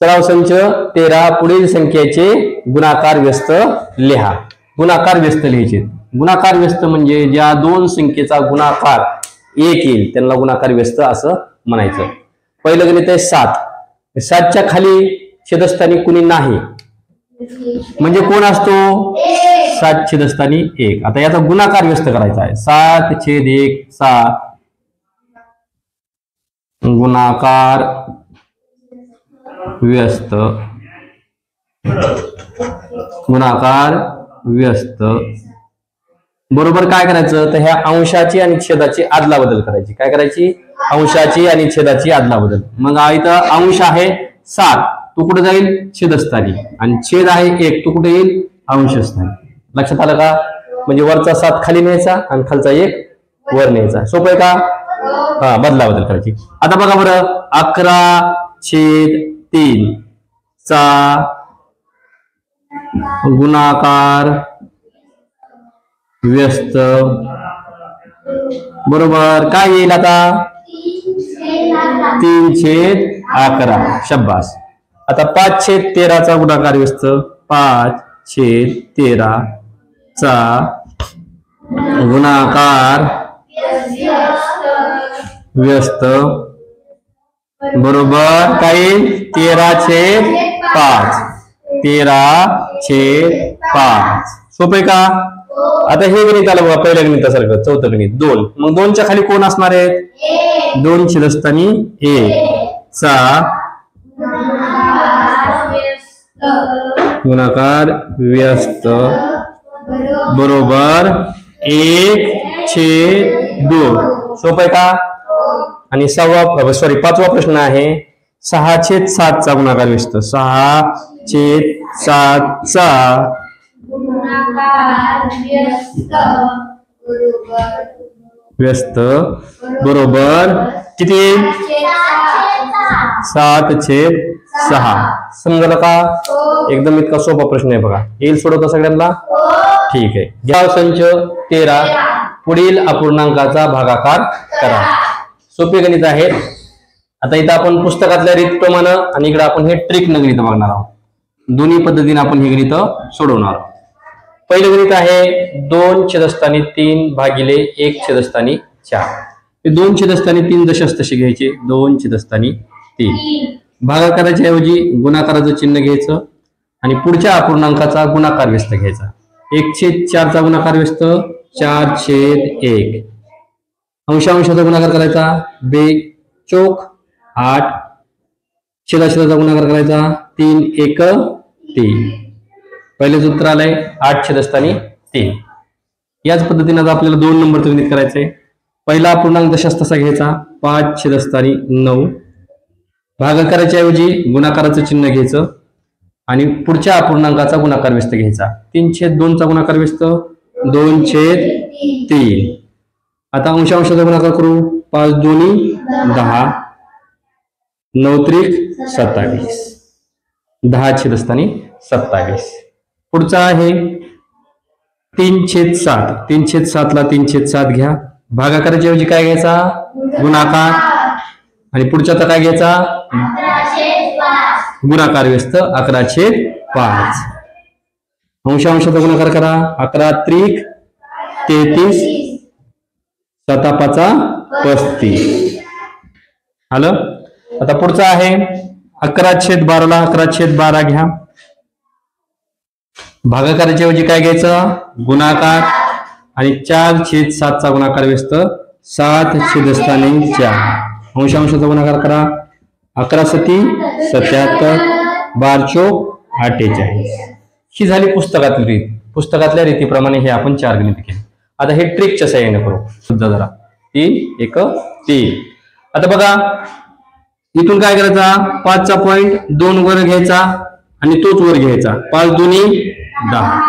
सराव संच 13 पुढील संख्येचे गुणाकार व्यस्त लिहा. गुणाकार व्यस्त लिहायचे. गुणाकार व्यस्त म्हणजे ज्या दोन संख्येचा गुणाकार 1 येईल त्यांना गुणाकार व्यस्त असं म्हणायचं. पहिलं गणित आहे 7. 7च्या खाली छेदस्थानी कुणी नाही म्हणजे कोण असतो? 7 छेदस्थानी 1. आता याचा गुणाकार व्यस्त करायचा आहे. 7/1 7 गुणाकार व्यस्त. गुणाकार व्यस्त बरोबर काय करायचं? तर ह्या अंशाची आणि छेदाची आदलाबदल करायची. काय करायची? अंशाची आणि छेदाची आदलाबदल. मग इथं अंश आहे 7, तो कुठे जाईल? छेदस्थानी. आणि छेद आहे 1, तो कुठे येईल? अंशस्थानी. लक्षात आलं का? म्हणजे वरचा 7 खाली न्यायचा आणि खालचा 1 वर न्यायचा. सोपं आहे का? हा, बदलाबदल करायची. आता बघा बरं, 11/3 चा गुणाकार व्यस्त बरोबर काय येईल? आता 3/11. शब्बास. आता 5/13 चा गुणाकार व्यस्त. 5/13 चा गुणाकार व्यस्त बरोबर काय येईल? 13/5. 13/5. सोपे का? आता हे गणित आलं बघा पहिल्या गणितासारखं. चौथं गणित 2. मग 2च्या खाली कोण असणार आहेत? 2 छेदस्थानी 1 चा गुणाकार व्यस्त बरोबर 1/2. सोपं आहे का? आणि 5वा प्रश्न आहे 6/7 चा गुणाकार व्यस्त. 6/7 चा व्यस्त बरोबर किती? 7/6. समजलं का? एकदम इतका सोपा प्रश्न आहे बघा. येईल सोडवता सगळ्यांना? ठीक आहे. घ्या संच 13 पुढील अपूर्णांकाचा भागाकार करा. सोपे गणित आहेत. आता इथं आपण पुस्तकातल्या रीतप्रमाणे आणि इकडे आपण हे ट्रिक न गणित बघणार आहोत. दोन्ही पद्धतीने आपण हे गणित सोडवणार आहोत. पहिलं गणित आहे 2 छेदस्थानी 3 भागिले 1 छेदस्थानी 4. 2 छेदस्थानी 3 जशास तसे घ्यायचे. 2 छेदस्थानी 3 भागाकाराच्या ऐवजी गुणाकाराचं चिन्ह घ्यायचं आणि पुढच्या अपूर्णांकाचा गुणाकार व्यस्त घ्यायचा. 1/4 चा गुणाकार व्यस्त 4/1. अंशांशाचा गुणाकार करायचा 2/8. छेदाछेदाचा गुणाकार करायचा 3/1 पहिले सूत्र आलंय 8 छेदस्थानी 3. याच पद्धतीने आता आपल्याला 2 नंबरचं गणित करायचंय. पहिला अपूर्णांक जशास तसा घ्यायचा 5 छेदस्थानी 9. भागाकाराच्या ऐवजी गुणाकाराचं चिन्ह घ्यायचं आणि पुढच्या अपूर्णांकाचा गुणाकार व्यस्त घ्यायचा. 3/2 चा गुणाकार व्यस्त 2/3. आता अंशांशाचा गुणाकार करू. 5×2 10. 9×3 27. 10 छेदस्थानी 27. पुढचा आहे 3/7. 3/7 ला 3/7 घ्या. भागाकाराच्या ऐवजी काय घ्यायचा? गुणाकार. आणि पुढच्याचा काय घ्यायचा? गुणाकार व्यस्त 11/5. अंशांशाचा गुणाकार करा. 11×3 33. 7×5 35. आलं. आता पुढचा आहे 11/12 ला 11/12 घ्या. भागाकाराच्या ऐवजी काय घ्यायचं? गुणाकार. आणि 4/7 चा गुणाकार व्यस्त 7 छेदस्थानी 4. अंशांशाचा गुणाकार करा. 11×7 77. 12×4 48. ही झाली पुस्तकातील रीत. पुस्तकातल्या रीतीप्रमाणे हे आपण 4 गणित केले. आता हे ट्रिकच्या सहाय्याने करू सुद्धा जरा. 3/1 आता बघा इथून काय करायचा? 5 चा पॉइंट 2 वर घ्यायचा आणि तोच वर घ्यायचा. 5×2 10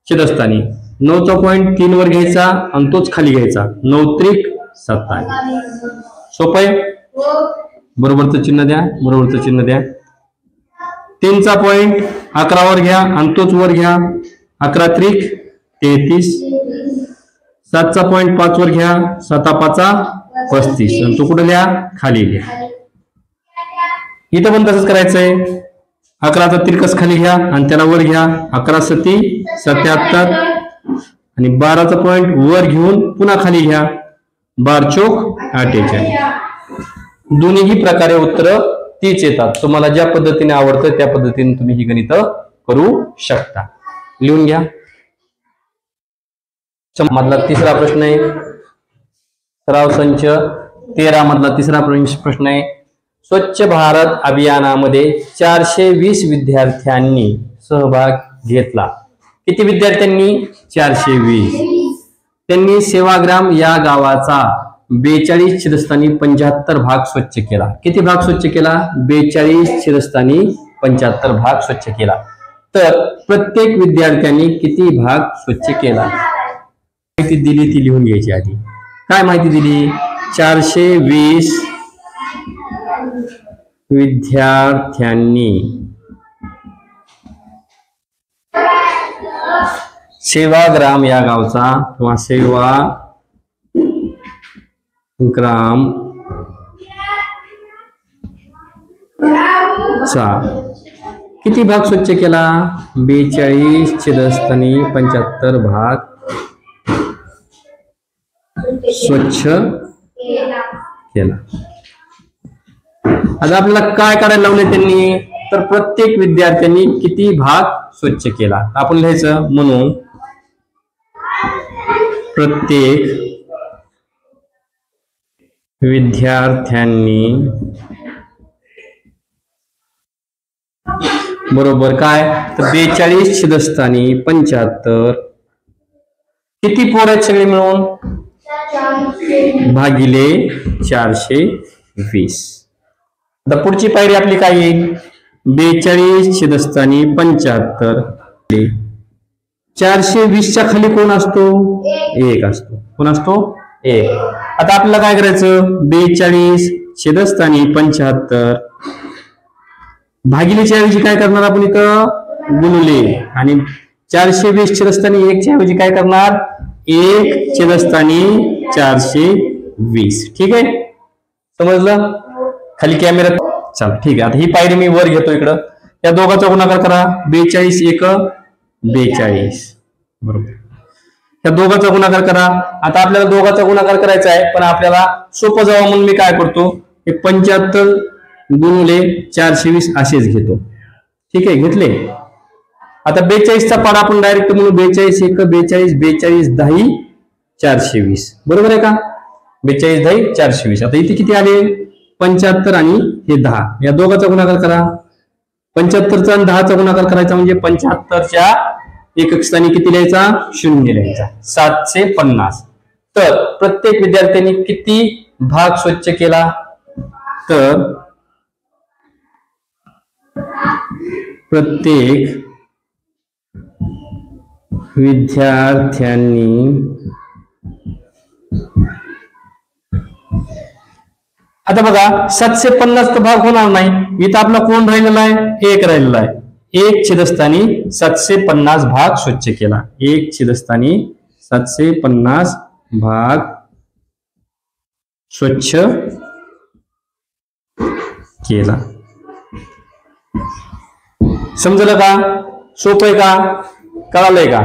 छेदस्थानी. 9 चा पॉइंट 3 वर घ्यायचा आणि तोच खाली घ्यायचा. 9×3 27. सोपं आहे. बरोबरचं चिन्ह द्या. बरोबरचं चिन्ह द्या. 3 चा पॉइंट 11 वर घ्या आणि तोच वर घ्या. 11×3 33. 7 चा पॉइंट 5 वर घ्या. 7×5 35. आणि तो कुठे लिहा? खाली लिहा. इथं पण तसंच करायचंय. 11चा तिरकस खाली घ्या आणि त्याला वर घ्या. 11 सती 77 आणि 12चा पॉइंट वर घेऊन पुन्हा खाली घ्या. 12 चोक 48. दोन्हीही प्रकारे उत्तर तीच येतात. तुम्हाला ज्या पद्धतीने आवडतं त्या पद्धतीने तुम्ही ही गणित करू शकता. लिहून घ्या. मधला तिसरा प्रश्न आहे. सराव संच 13 मधला तिसरा प्रश्न आहे. स्वच्छ भारत अभियानामध्ये 420 विद्यार्थ्यांनी सहभाग घेतला. किती विद्यार्थ्यांनी? 420. त्यांनी सेवाग्राम या गावाचा 42 शिरस्तानी 75 भाग स्वच्छ केला. किती भाग स्वच्छ केला? 42 शिरस्तानी 75 भाग स्वच्छ केला. तर प्रत्येक विद्यार्थ्यांनी किती भाग स्वच्छ केला? माहिती दिली ती लिहून घ्यायची आधी. काय माहिती दिली? 420 विद्यार्थ्यांनी सेवाग्राम या गावचा किंवा सेवाग्राम चा किती भाग स्वच्छ केला? 42 शिरस्तानी 75 भाग स्वच्छ केला. आता आपल्याला काय करायला लावले त्यांनी? तर प्रत्येक विद्यार्थ्यांनी किती भाग स्वच्छ केला आपण लिहायचं. म्हणून प्रत्येक विद्यार्थ्यांनी बरोबर काय? तर 42 शिरस्तानी 75 किती पोर आहेत सगळे मिळून? भागिले 420. आता पुढची पायरी आपली काय येईल? 42 शिरस्तानी 75. 420च्या खाली कोण असतो? 1 असतो. कोण असतो? 1. आता आपल्याला काय करायचं? 42 शिरस्तानी 75 भागिलेच्या ऐवजी काय करणार आपण इथं? गुणले. आणि 420 शिरस्तानी 1 च्या ऐवजी काय करणार? 1 शिरस्तानी 420. ठीक आहे, समजलं? खाली कॅमेरा. चल ठीक आहे. आता ही पायरी मी वर घेतो इकडं. या दोघांचा गुणाकार करा. 42 1 42 बरोबर. या दोघांचा गुणाकार करा. आता आपल्याला दोघांचा गुणाकार करायचा आहे पण आपल्याला सोपं जावं म्हणून मी काय करतो? हे 75 गुणिले 420 असेच घेतो. ठीक आहे, घेतले. आता 42चा पाडा आपण डायरेक्ट म्हणून 42 1 42 42 10 420 बरोबर आहे का? 42 10 420. आता इथे किती आले? 75 आणि हे 10. या दोघांचा गुणाकार करा. 75चा आणि 10चा गुणाकार करायचा म्हणजे 75च्या एकक स्थानी किती लिहायचा? 0 लिहायचा. 750. तर प्रत्येक विद्यार्थ्यांनी किती भाग स्वच्छ केला? तर प्रत्येक विद्यार्थ्यांनी आता बघा 750 तर भाग होणार नाही. इथं आपला कोण राहिलेला आहे? 1 राहिलेला आहे. 1 शिरस्तानी 750 भाग स्वच्छ केला. 1 शिरस्तानी 750 भाग स्वच्छ केला. समजलं का? सोपं आहे का? कळालंय का?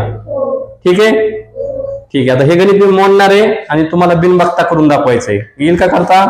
ठीक आहे, ठीक आहे. आता हे गणित मी मोडणार आहे आणि तुम्हाला बिनबघता करून दाखवायचंय. येईल का करता?